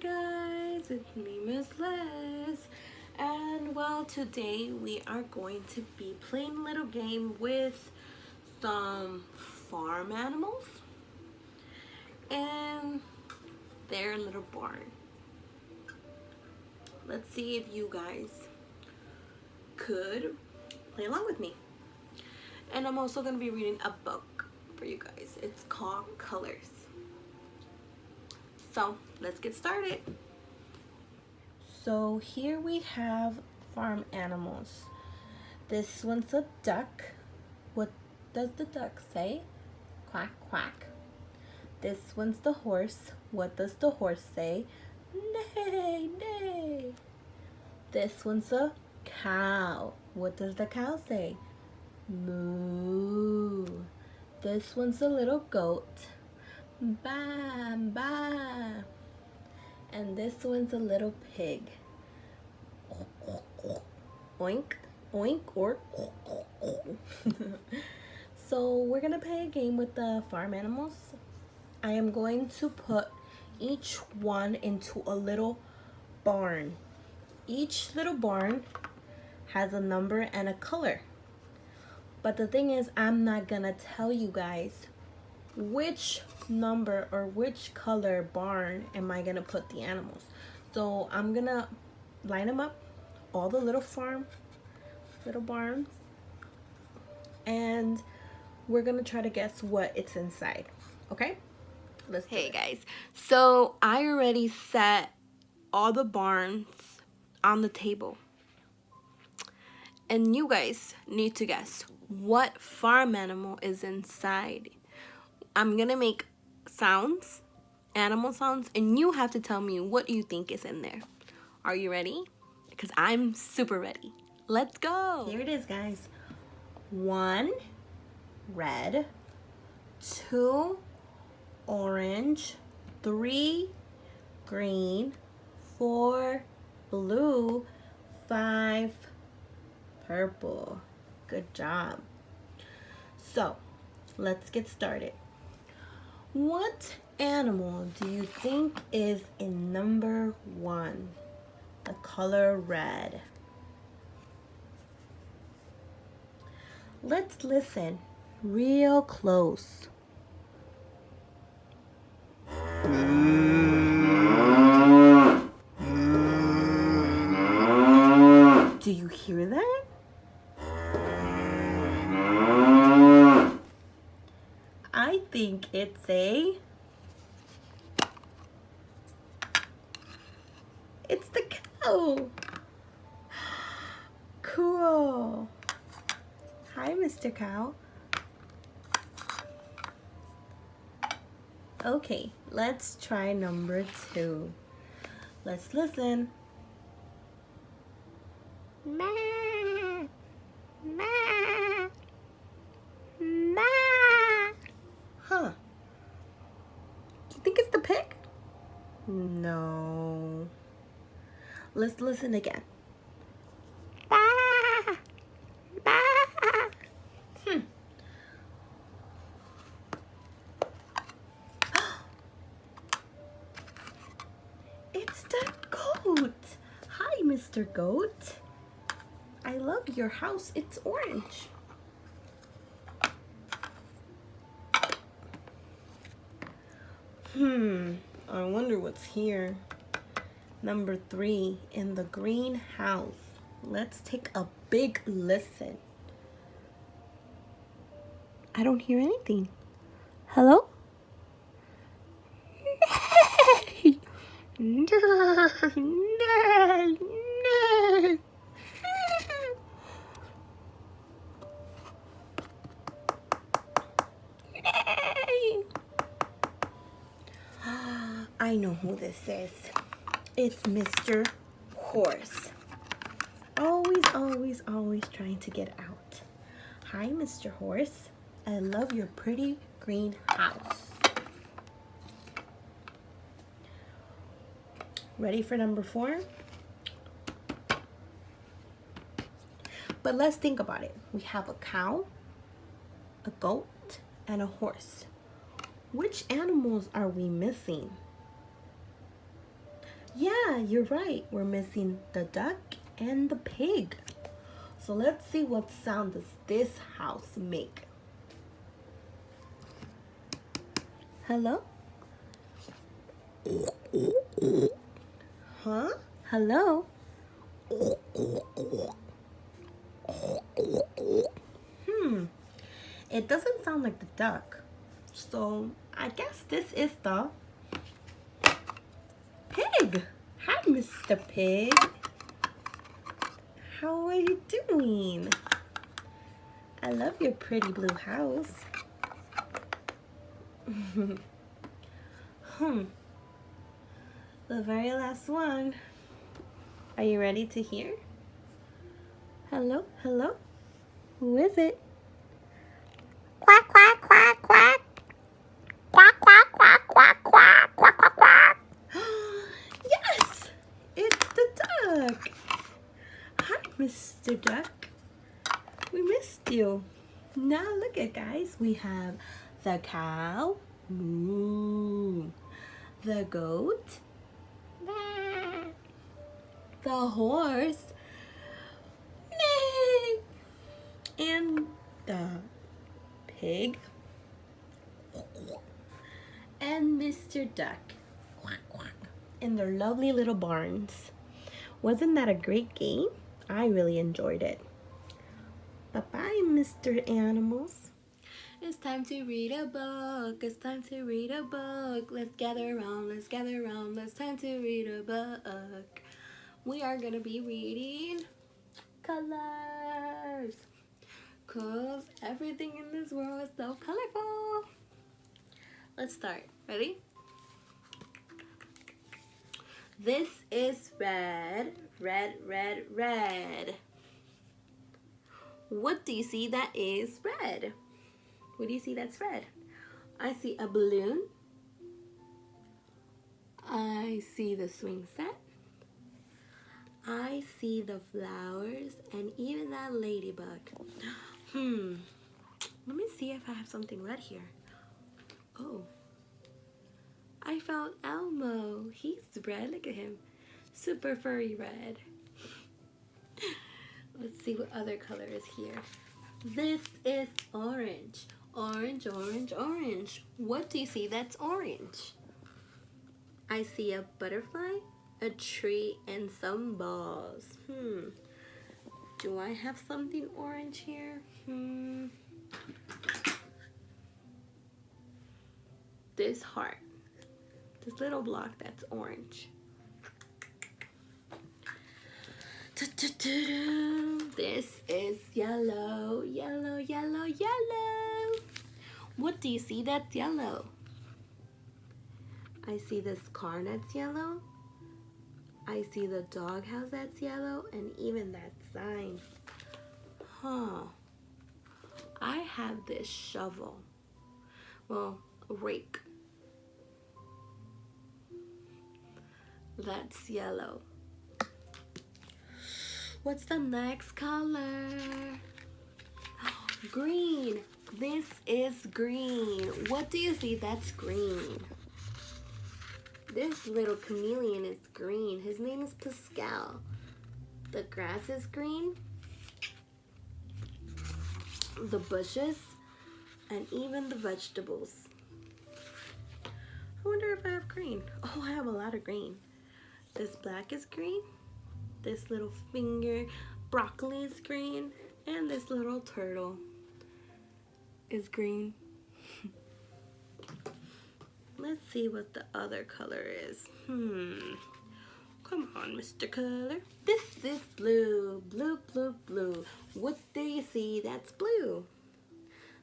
guys, it's me, Miss Les, and well, today we are going to be playing a little game with some farm animals and their little barn. Let's see if you guys could play along with me. And I'm also going to be reading a book for you guys. It's called Colors. So let's get started. So here we have farm animals. This one's a duck. What does the duck say? Quack, quack. This one's the horse. What does the horse say? Neigh, neigh. This one's a cow. What does the cow say? Moo. This one's a little goat. Ba, ba. And this one's a little pig. Oink, oink, or So we're gonna play a game with the farm animals. I am going to put each one into a little barn. Each little barn has a number and a color. But the thing is, I'm not gonna tell you guys which number or which color barn am I gonna put the animals. So I'm gonna line them up, all the little barns, and we're gonna try to guess what it's inside. Okay, let's do it. Hey guys, so I already set all the barns on the table, and you guys need to guess what farm animal is inside. I'm gonna make sounds, animal sounds, and you have to tell me what you think is in there. Are you ready? Because I'm super ready. Let's go. Here it is, guys. 1 red, 2 orange, 3 green, 4 blue, 5 purple. Good job. So let's get started. What animal do you think is in number 1? The color red. Let's listen real close. Do you hear that? I think it's it's the cow. Cool. Hi, Mr. Cow. Okay, let's try number 2. Let's listen. Ma, ma, ma. Huh. Do you think it's the pig? No. Let's listen again. Ba, ba. It's the goat. Hi, Mr. Goat. I love your house. It's orange. I wonder what's here. Number 3, in the greenhouse. Let's take a big listen. I don't hear anything. Hello? Nay. Nay. Nay. I know who this is. It's Mr. Horse. Always trying to get out. Hi, Mr. Horse. I love your pretty green house. Ready for number 4? But let's think about it. We have a cow, a goat, and a horse. Which animals are we missing? Yeah, you're right. We're missing the duck and the pig. So let's see what sound does this house make. Hello? Huh? Hello? It doesn't sound like the duck. So I guess this is the pig. Hi, Mr. Pig. How are you doing? I love your pretty blue house. The very last one. Are you ready to hear? Hello, hello? Who is it? Quack, quack, quack, quack. Quack, quack, quack, quack, quack, quack, quack, quack. Yes! It's the duck. Hi, Mr. Duck. We missed you. Now look at guys. We have the cow. Moo. The goat. Bah. The horse. Neigh. And the pig. And Mr. Duck. Quack, quack. In their lovely little barns. Wasn't that a great game? I really enjoyed it. Bye-bye, Mr. Animals. It's time to read a book. It's time to read a book. Let's gather around. Let's gather around. It's time to read a book. We are going to be reading colors. Because everything in this world is so colorful. Let's start. Ready? This is red, red, red, red. What do you see that is red? What do you see that's red? I see a balloon. I see the swing set. I see the flowers and even that ladybug. Let me see if I have something red here. Oh. I found Elmo. He's red. Look at him. Super furry red. Let's see what other color is here. This is orange. Orange, orange, orange. What do you see that's orange? I see a butterfly, a tree, and some balls. Do I have something orange here? This heart. This little block that's orange. This is yellow, yellow, yellow, yellow. What do you see that's yellow? I see this car that's yellow. I see the doghouse that's yellow, and even that sign. I have this shovel. Well, a rake. That's yellow. What's the next color? Green. This is green. What do you see that's green? This little chameleon is green. His name is Pascal. The grass is green. The bushes. And even the vegetables. I wonder if I have green. Oh, I have a lot of green. This black is green. This little finger broccoli is green. And this little turtle is green. Let's see what the other color is. Come on, Mr. Color. This is blue. Blue, blue, blue. What do you see that's blue?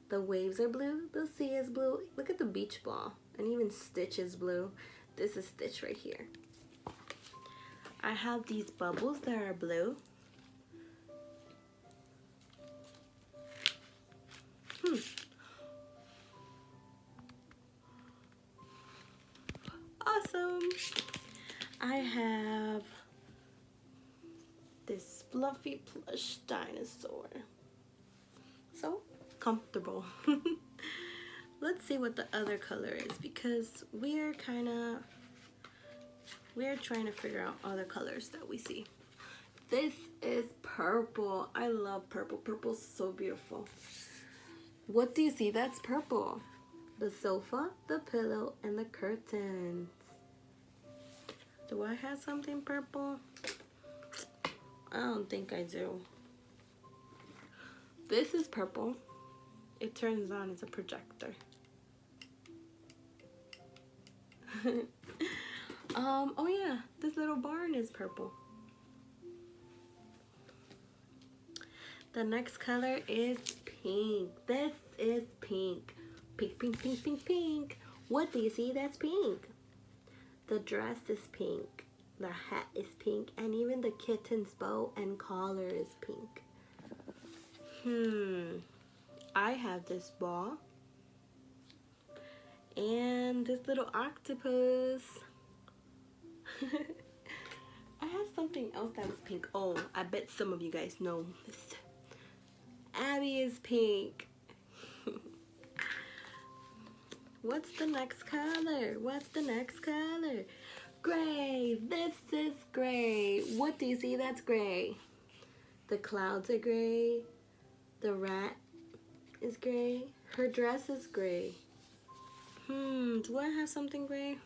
The waves are blue. The sea is blue. Look at the beach ball. And even Stitch is blue. This is Stitch right here. I have these bubbles that are blue. Awesome. I have this fluffy plush dinosaur. So comfortable. Let's see what the other color is because we're kind of we're trying to figure out other colors that we see. This is purple. I love purple. Purple's so beautiful. What do you see that's purple? The sofa, the pillow, and the curtains. Do I have something purple? I don't think I do. This is purple. It turns on as a projector. Oh yeah, this little barn is purple. The next color is pink. This is pink. Pink, pink, pink, pink, pink. What do you see that's pink? The dress is pink. The hat is pink. And even the kitten's bow and collar is pink. I have this ball. And this little octopus. I have something else that was pink. Oh, I bet some of you guys know this. Abby is pink. What's the next color? What's the next color? Gray. This is gray. What do you see that's gray? The clouds are gray. The rat is gray. Her dress is gray. Do I have something gray?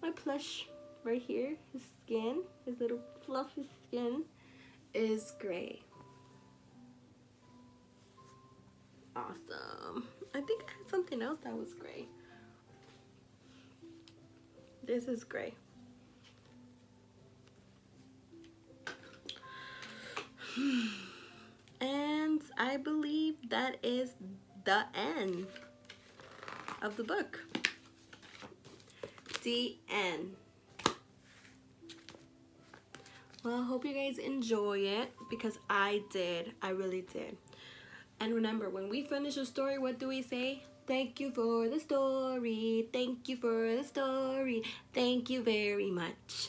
My plush right here, his skin, his little fluffy skin is gray. Awesome. I think I had something else that was gray. This is gray. And I believe that is the end of the book. The end. Well, I hope you guys enjoy it because I did. I really did. And remember, when we finish a story, what do we say? Thank you for the story. Thank you for the story. Thank you very much.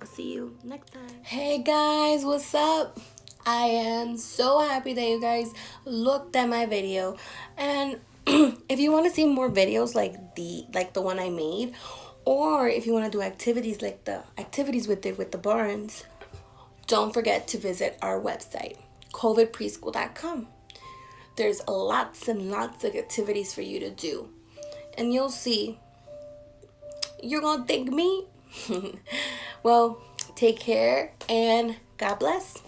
I'll see you next time. Hey guys, what's up? I am so happy that you guys looked at my video. And if you want to see more videos like the one I made, or if you want to do activities like the activities with the barns, don't forget to visit our website, covidpreschool.com. There's lots and lots of activities for you to do. And you'll see. You're gonna thank me. Well, take care and God bless.